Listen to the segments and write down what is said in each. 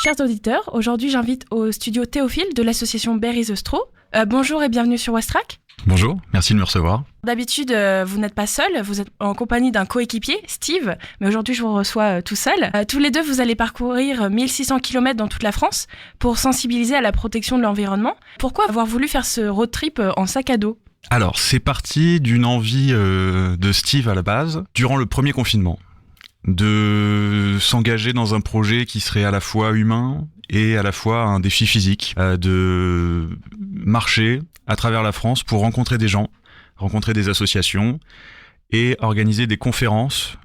Chers auditeurs, aujourd'hui j'invite au studio Théophile de l'association Bury the Straw. Bonjour et bienvenue sur Westrack. Bonjour, merci de me recevoir. D'habitude, vous n'êtes pas seul, vous êtes en compagnie d'un coéquipier, Steve, mais aujourd'hui je vous reçois tout seul. Tous les deux, vous allez parcourir 1600 km dans toute la France pour sensibiliser à la protection de l'environnement. Pourquoi avoir voulu faire ce road trip en sac à dos ? Alors, c'est parti d'une envie de Steve à la base, durant le premier confinement, de s'engager dans un projet qui serait à la fois humain et à la fois un défi physique, de marcher à travers la France pour rencontrer des gens, rencontrer des associations et organiser des conférences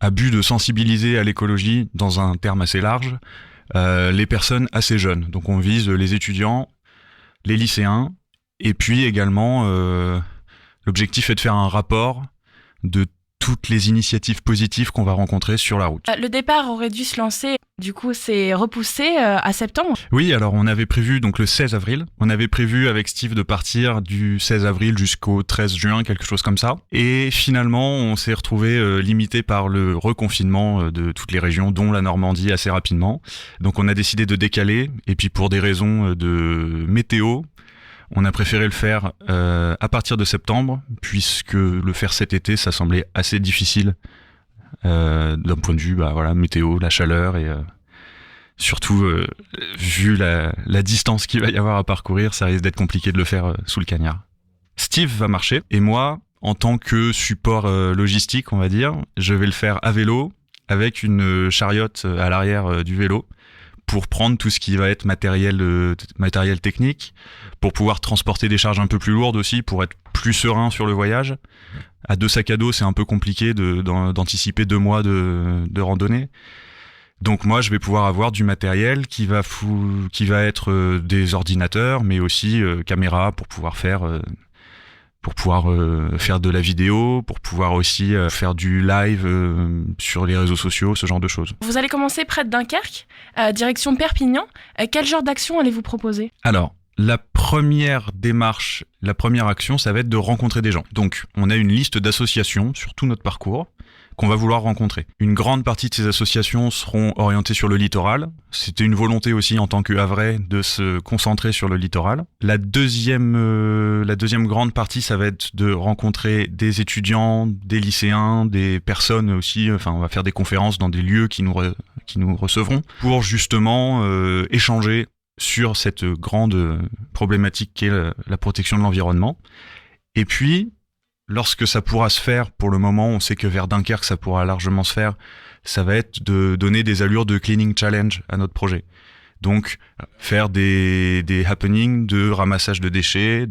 à but de sensibiliser à l'écologie dans un terme assez large, les personnes assez jeunes. Donc on vise les étudiants, les lycéens, et puis également l'objectif est de faire un rapport de toutes les initiatives positives qu'on va rencontrer sur la route. Le départ aurait dû se lancer, du coup c'est repoussé à septembre. Oui, alors on avait prévu donc le 16 avril. On avait prévu avec Steve de partir du 16 avril jusqu'au 13 juin, quelque chose comme ça. Et finalement, on s'est retrouvé limité par le reconfinement de toutes les régions, dont la Normandie assez rapidement. Donc on a décidé de décaler, et puis pour des raisons de météo, on a préféré le faire à partir de septembre, puisque le faire cet été, ça semblait assez difficile d'un point de vue météo, la chaleur et surtout vu la distance qu'il va y avoir à parcourir, ça risque d'être compliqué de le faire sous le cagnard. Steve va marcher et moi, en tant que support logistique, on va dire, je vais le faire à vélo avec une chariote à l'arrière du vélo, pour prendre tout ce qui va être matériel technique, pour pouvoir transporter des charges un peu plus lourdes aussi, pour être plus serein sur le voyage. À 2 sacs à dos, c'est un peu compliqué d'anticiper 2 mois de randonnée. Donc moi, je vais pouvoir avoir du matériel qui va être des ordinateurs, mais aussi caméra pour pouvoir faire de la vidéo, pour pouvoir aussi faire du live sur les réseaux sociaux, ce genre de choses. Vous allez commencer près de Dunkerque, direction Perpignan. Quel genre d'action allez-vous proposer ? Alors, la première démarche, la première action, ça va être de rencontrer des gens. Donc, on a une liste d'associations sur tout notre parcours qu'on va vouloir rencontrer. Une grande partie de ces associations seront orientées sur le littoral. C'était une volonté aussi en tant que Havrais de se concentrer sur le littoral. La deuxième grande partie, ça va être de rencontrer des étudiants, des lycéens, des personnes aussi. Enfin, on va faire des conférences dans des lieux qui nous recevront pour justement échanger sur cette grande problématique qu'est la protection de l'environnement. Et puis, lorsque ça pourra se faire, pour le moment, on sait que vers Dunkerque, ça pourra largement se faire, ça va être de donner des allures de cleaning challenge à notre projet. Donc, faire des happenings de ramassage de déchets,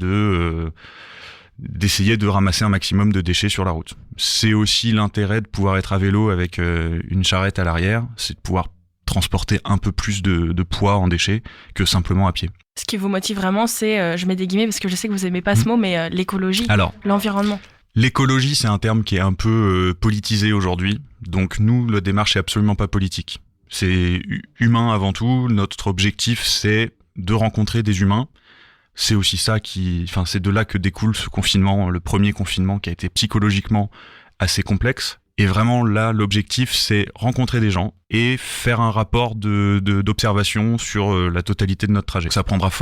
d'essayer de ramasser un maximum de déchets sur la route. C'est aussi l'intérêt de pouvoir être à vélo avec une charrette à l'arrière, c'est de pouvoir transporter un peu plus de poids en déchets que simplement à pied. Ce qui vous motive vraiment, c'est, je mets des guillemets parce que je sais que vous aimez pas ce mot, mais l'écologie, l'environnement. L'écologie, c'est un terme qui est un peu politisé aujourd'hui. Donc nous, la démarche est absolument pas politique. C'est humain avant tout. Notre objectif, c'est de rencontrer des humains. C'est aussi ça c'est de là que découle ce confinement, le premier confinement qui a été psychologiquement assez complexe. Et vraiment là, l'objectif, c'est rencontrer des gens et faire un rapport d'observation sur la totalité de notre trajet. Ça prendra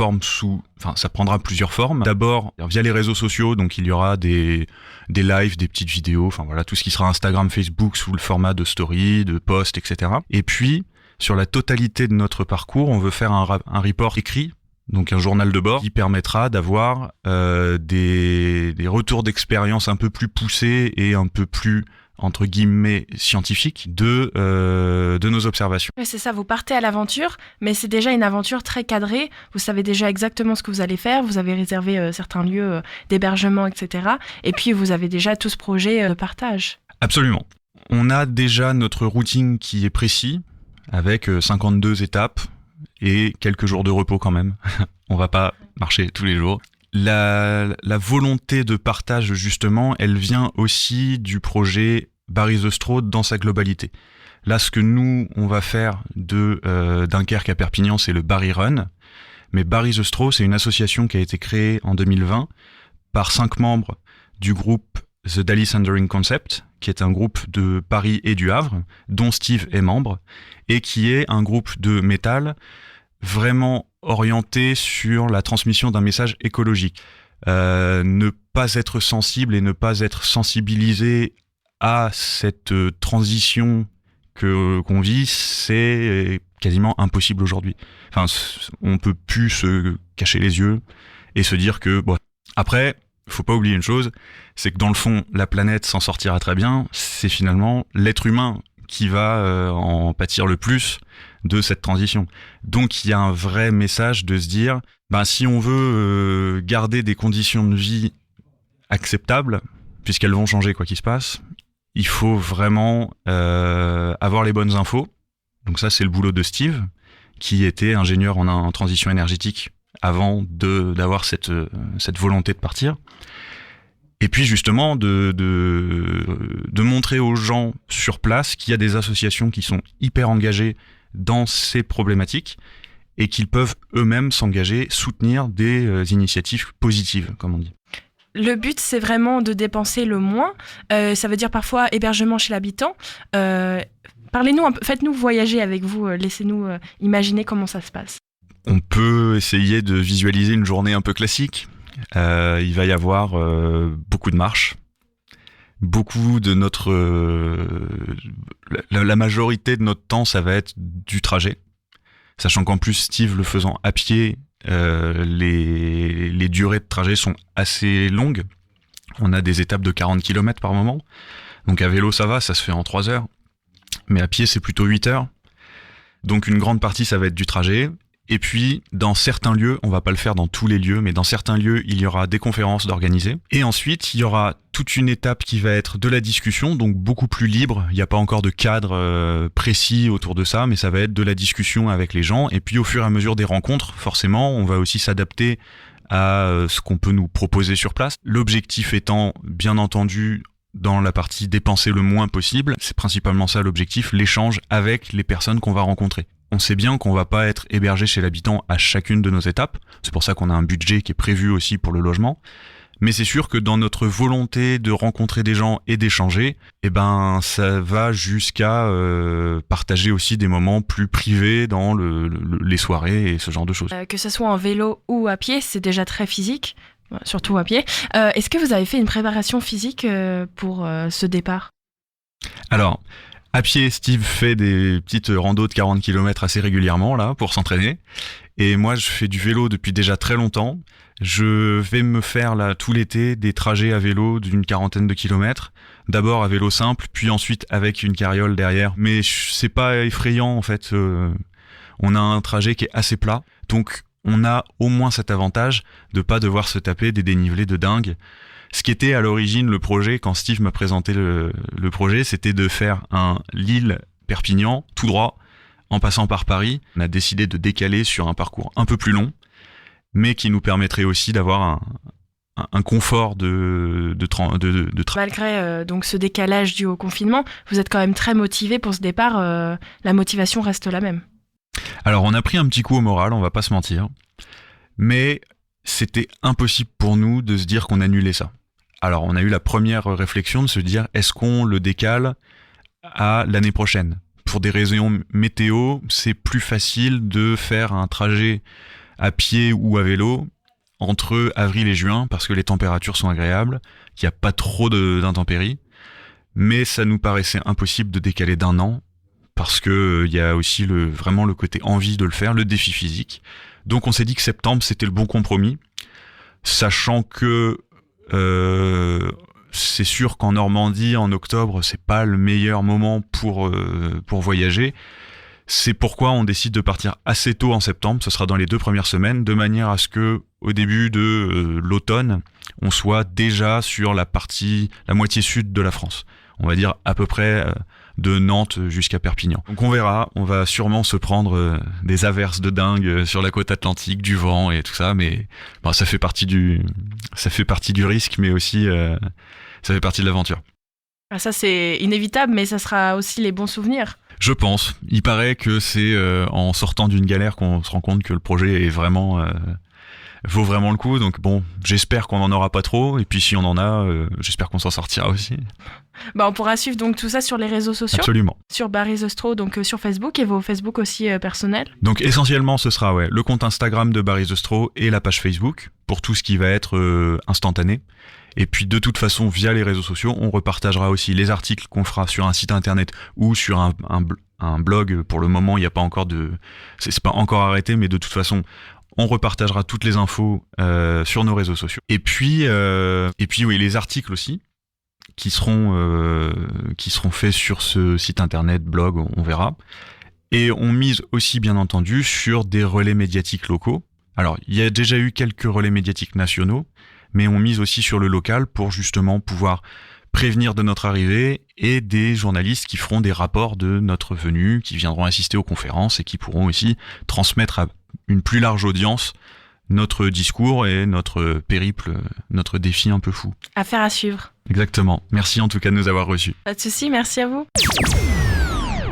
ça prendra plusieurs formes. D'abord, via les réseaux sociaux, donc il y aura des lives, des petites vidéos, tout ce qui sera Instagram, Facebook sous le format de story, de post, etc. Et puis, sur la totalité de notre parcours, on veut faire un report écrit, donc un journal de bord, qui permettra d'avoir des retours d'expérience un peu plus poussés et un peu plus entre guillemets scientifiques de nos observations. Ouais, c'est ça, vous partez à l'aventure, mais c'est déjà une aventure très cadrée. Vous savez déjà exactement ce que vous allez faire, vous avez réservé certains lieux d'hébergement, etc. Et puis vous avez déjà tout ce projet de partage. Absolument. On a déjà notre routing qui est précis, avec 52 étapes et quelques jours de repos quand même. On va pas marcher tous les jours. La volonté de partage, justement, elle vient aussi du projet Bury the Straw dans sa globalité. Là, ce que nous, on va faire de Dunkerque à Perpignan, c'est le Bury Run. Mais Bury the Straw, c'est une association qui a été créée en 2020 par 5 membres du groupe The Daly Sundering Concept, qui est un groupe de Paris et du Havre, dont Steve est membre, et qui est un groupe de métal vraiment orienté sur la transmission d'un message écologique. Ne pas être sensible et ne pas être sensibilisé à cette transition qu'on vit, c'est quasiment impossible aujourd'hui. Enfin, on peut plus se cacher les yeux et se dire que bon. Après, faut pas oublier une chose, c'est que dans le fond, la planète s'en sortira très bien. C'est finalement l'être humain qui va en pâtir le plus de cette transition. Donc, il y a un vrai message de se dire, si on veut garder des conditions de vie acceptables, puisqu'elles vont changer quoi qu'il se passe, il faut vraiment avoir les bonnes infos. Donc ça, c'est le boulot de Steve, qui était ingénieur en transition énergétique avant d'avoir cette volonté de partir. Et puis justement, de montrer aux gens sur place qu'il y a des associations qui sont hyper engagées dans ces problématiques et qu'ils peuvent eux-mêmes s'engager, soutenir des initiatives positives, comme on dit. Le but, c'est vraiment de dépenser le moins. Ça veut dire parfois hébergement chez l'habitant. Parlez-nous un peu, faites-nous voyager avec vous, laissez-nous imaginer comment ça se passe. On peut essayer de visualiser une journée un peu classique. Il va y avoir beaucoup de marches. Beaucoup de notre... la majorité de notre temps, ça va être du trajet. Sachant qu'en plus, Steve, le faisant à pied, les durées de trajet sont assez longues. On a des étapes de 40 km par moment. Donc à vélo, ça va, ça se fait en 3 heures. Mais à pied, c'est plutôt 8 heures. Donc une grande partie, ça va être du trajet. Et puis, dans certains lieux, on va pas le faire dans tous les lieux, mais dans certains lieux, il y aura des conférences d'organiser. Et ensuite, il y aura toute une étape qui va être de la discussion, donc beaucoup plus libre. Il n'y a pas encore de cadre précis autour de ça, mais ça va être de la discussion avec les gens. Et puis, au fur et à mesure des rencontres, forcément, on va aussi s'adapter à ce qu'on peut nous proposer sur place. L'objectif étant, bien entendu, dans la partie dépenser le moins possible, c'est principalement ça l'objectif, l'échange avec les personnes qu'on va rencontrer. On sait bien qu'on va pas être hébergé chez l'habitant à chacune de nos étapes. C'est pour ça qu'on a un budget qui est prévu aussi pour le logement. Mais c'est sûr que dans notre volonté de rencontrer des gens et d'échanger, ça va jusqu'à partager aussi des moments plus privés dans les soirées et ce genre de choses. Que ce soit en vélo ou à pied, c'est déjà très physique, surtout à pied. Est-ce que vous avez fait une préparation physique pour ce départ ? Alors, à pied, Steve fait des petites randos de 40 km assez régulièrement là pour s'entraîner. Et moi, je fais du vélo depuis déjà très longtemps. Je vais me faire là tout l'été des trajets à vélo d'une 40aine de kilomètres. D'abord à vélo simple, puis ensuite avec une carriole derrière. Mais c'est pas effrayant en fait. On a un trajet qui est assez plat. Donc on a au moins cet avantage de pas devoir se taper des dénivelés de dingue. Ce qui était à l'origine le projet, quand Steve m'a présenté le projet, c'était de faire un Lille-Perpignan tout droit, en passant par Paris. On a décidé de décaler sur un parcours un peu plus long, mais qui nous permettrait aussi d'avoir un confort de travail. Malgré donc ce décalage dû au confinement, vous êtes quand même très motivé pour ce départ. La motivation reste la même. Alors on a pris un petit coup au moral, on va pas se mentir, mais c'était impossible pour nous de se dire qu'on annulait ça. Alors on a eu la première réflexion de se dire est-ce qu'on le décale à l'année prochaine ? Pour des raisons météo, c'est plus facile de faire un trajet à pied ou à vélo entre avril et juin parce que les températures sont agréables, qu'il n'y a pas trop d'intempéries. Mais ça nous paraissait impossible de décaler d'1 an parce que il y a aussi vraiment le côté envie de le faire, le défi physique. Donc on s'est dit que septembre c'était le bon compromis, sachant que c'est sûr qu'en Normandie en octobre c'est pas le meilleur moment pour voyager. C'est pourquoi on décide de partir assez tôt en septembre, ce sera dans les 2 premières semaines, de manière à ce que au début de l'automne, on soit déjà sur la moitié sud de la France. On va dire à peu près de Nantes jusqu'à Perpignan. Donc on verra, on va sûrement se prendre des averses de dingue sur la côte atlantique, du vent et tout ça, mais ça fait partie du risque, mais aussi ça fait partie de l'aventure. Ah, ça c'est inévitable, mais ça sera aussi les bons souvenirs. Je pense. Il paraît que c'est en sortant d'une galère qu'on se rend compte que le projet est vraiment vaut vraiment le coup. Donc bon, j'espère qu'on n'en aura pas trop. Et puis si on en a, j'espère qu'on s'en sortira aussi. On pourra suivre donc tout ça sur les réseaux sociaux. Absolument. Sur Barry The Straw, donc sur Facebook, et vos Facebook aussi personnels. Donc essentiellement, ce sera le compte Instagram de Barry The Straw et la page Facebook pour tout ce qui va être instantané. Et puis de toute façon, via les réseaux sociaux, on repartagera aussi les articles qu'on fera sur un site internet ou sur un blog. Pour le moment, il n'y a pas encore c'est pas encore arrêté, mais de toute façon, on repartagera toutes les infos sur nos réseaux sociaux. Et puis oui, les articles aussi qui seront faits sur ce site internet, blog, on verra. Et on mise aussi, bien entendu, sur des relais médiatiques locaux. Alors, il y a déjà eu quelques relais médiatiques nationaux, mais on mise aussi sur le local pour justement pouvoir prévenir de notre arrivée et des journalistes qui feront des rapports de notre venue, qui viendront assister aux conférences et qui pourront aussi transmettre à une plus large audience notre discours et notre périple, notre défi un peu fou. Affaire à suivre. Exactement. Merci en tout cas de nous avoir reçus. Pas de souci, merci à vous.